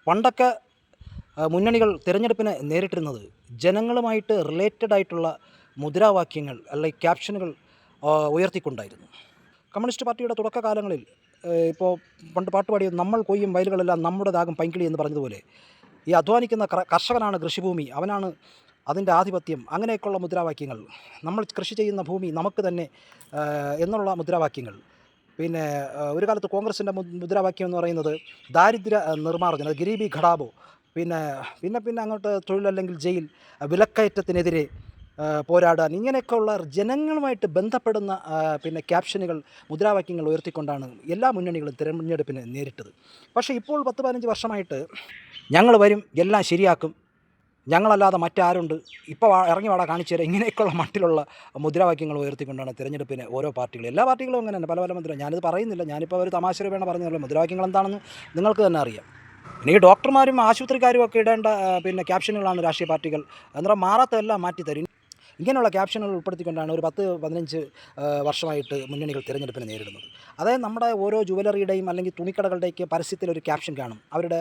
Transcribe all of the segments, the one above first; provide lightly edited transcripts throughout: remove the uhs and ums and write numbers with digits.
പണ്ടൊക്കെ മുന്നണികൾ തിരഞ്ഞെടുപ്പിനെ നേരിട്ടിരുന്നത് ജനങ്ങളുമായിട്ട് റിലേറ്റഡ് ആയിട്ടുള്ള മുദ്രാവാക്യങ്ങൾ അല്ലെങ്കിൽ ക്യാപ്ഷനുകൾ ഉയർത്തിക്കൊണ്ടായിരുന്നു. കമ്മ്യൂണിസ്റ്റ് പാർട്ടിയുടെ തുടക്കകാലങ്ങളിൽ ഇപ്പോൾ പണ്ട് പാട്ട് പാടിയത് നമ്മൾ കൊയ്യും വയലുകളെല്ലാം നമ്മുടേതാകും പൈങ്കിളി എന്ന് പറഞ്ഞതുപോലെ ഈ അധ്വാനിക്കുന്ന കർഷകനാണ് കൃഷിഭൂമി, അവനാണ് അതിൻ്റെ ആധിപത്യം, അങ്ങനെയൊക്കെയുള്ള മുദ്രാവാക്യങ്ങൾ, നമ്മൾ കൃഷി ചെയ്യുന്ന ഭൂമി നമുക്ക് തന്നെ എന്നുള്ള മുദ്രാവാക്യങ്ങൾ. പിന്നെ ഒരു കാലത്ത് കോൺഗ്രസിൻ്റെ മുദ്രാവാക്യം എന്ന് പറയുന്നത് ദാരിദ്ര്യ നിർമ്മാർജ്ജനം, ഗരീബി ഘടാബോ, പിന്നെ പിന്നെ പിന്നെ അങ്ങോട്ട് തൊഴിലല്ലെങ്കിൽ ജയിൽ, വിലക്കയറ്റത്തിനെതിരെ പോരാടാൻ, ഇങ്ങനെയൊക്കെയുള്ള ജനങ്ങളുമായിട്ട് ബന്ധപ്പെടുന്ന പിന്നെ ക്യാപ്ഷനുകൾ, മുദ്രാവാക്യങ്ങൾ ഉയർത്തിക്കൊണ്ടാണ് എല്ലാ മുന്നണികളും തിരഞ്ഞെടുപ്പിനെ നേരിട്ടത്. പക്ഷേ ഇപ്പോൾ 10-15 വർഷമായിട്ട് ഞങ്ങൾ വരും, എല്ലാം ശരിയാക്കും, ഞങ്ങളല്ലാതെ മറ്റാരുണ്ട്, ഇപ്പോൾ ഇറങ്ങി വാടാ കാണിച്ചു തരാം, ഇങ്ങനെയൊക്കെയുള്ള മട്ടിലുള്ള മുദ്രാവാക്യങ്ങൾ ഉയർത്തിക്കൊണ്ടാണ് തിരഞ്ഞെടുപ്പിന് ഓരോ പാർട്ടികളും, എല്ലാ പാർട്ടികളും അങ്ങനെ തന്നെ പല പല മുദ്ര. ഞാനിത് പറയുന്നില്ല, ഞാനിപ്പോൾ ഒരു തമാശ രൂപേണ പറഞ്ഞല്ലോ, മുദ്രാവാക്യങ്ങൾ എന്താണെന്ന് നിങ്ങൾക്ക് തന്നെ അറിയാം. ഇനി ഡോക്ടർമാരും ആശുപത്രിക്കാരും ഒക്കെ ഇടേണ്ട പിന്നെ ക്യാപ്ഷനുകളാണ് രാഷ്ട്രീയ പാർട്ടികൾ അന്നേരം മാറാത്തതെല്ലാം മാറ്റിത്തരും. ഇങ്ങനെയുള്ള ക്യാപ്ഷനുകൾ ഉൾപ്പെടുത്തിക്കൊണ്ടാണ് ഒരു 10-15 വർഷമായിട്ട് മുന്നണികൾ തിരഞ്ഞെടുപ്പിനെ നേരിടുന്നത്. അതായത് നമ്മുടെ ഓരോ ജുവലറിയുടെയും അല്ലെങ്കിൽ തുണിക്കടകളുടെയൊക്കെ പരസ്യത്തിലൊരു ക്യാപ്ഷൻ കാണും. അവരുടെ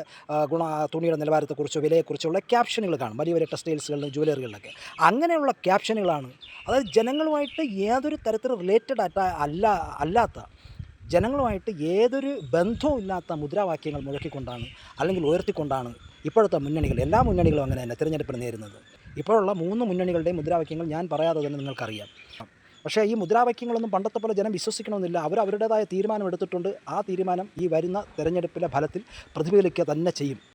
തുണിയുടെ നിലവാരത്തെക്കുറിച്ചോ വിലയെക്കുറിച്ചുള്ള ക്യാപ്ഷനുകൾ കാണും വലിയ വലിയ ടെക്സ്റ്റൈൽസുകളിലും ജുവലറികളിലൊക്കെ. അങ്ങനെയുള്ള ക്യാപ്ഷനുകളാണ്, അതായത് ജനങ്ങളുമായിട്ട് യാതൊരു തരത്തിൽ റിലേറ്റഡ് അല്ലാത്ത, ജനങ്ങളുമായിട്ട് ഏതൊരു ബന്ധവും ഇല്ലാത്ത മുദ്രാവാക്യങ്ങൾ മുഴക്കിക്കൊണ്ടാണ് അല്ലെങ്കിൽ ഉയർത്തിക്കൊണ്ടാണ് ഇപ്പോഴത്തെ മുന്നണികൾ, എല്ലാ മുന്നണികളും അങ്ങനെ തന്നെ തിരഞ്ഞെടുപ്പിന് നേരിടുന്നത്. ഇപ്പോഴുള്ള 3 മുന്നണികളുടെയും മുദ്രാവാക്യങ്ങൾ ഞാൻ പറയാതെ തന്നെ നിങ്ങൾക്കറിയാം. പക്ഷേ ഈ മുദ്രാവാക്യങ്ങളൊന്നും പണ്ടത്തെ പോലെ ജനം വിശ്വസിക്കണമെന്നില്ല. അവരുടേതായ തീരുമാനം എടുത്തിട്ടുണ്ട്. ആ തീരുമാനം ഈ വരുന്ന തെരഞ്ഞെടുപ്പിലെ ഫലത്തിൽ പ്രതിഫലിക്കുക തന്നെ ചെയ്യും.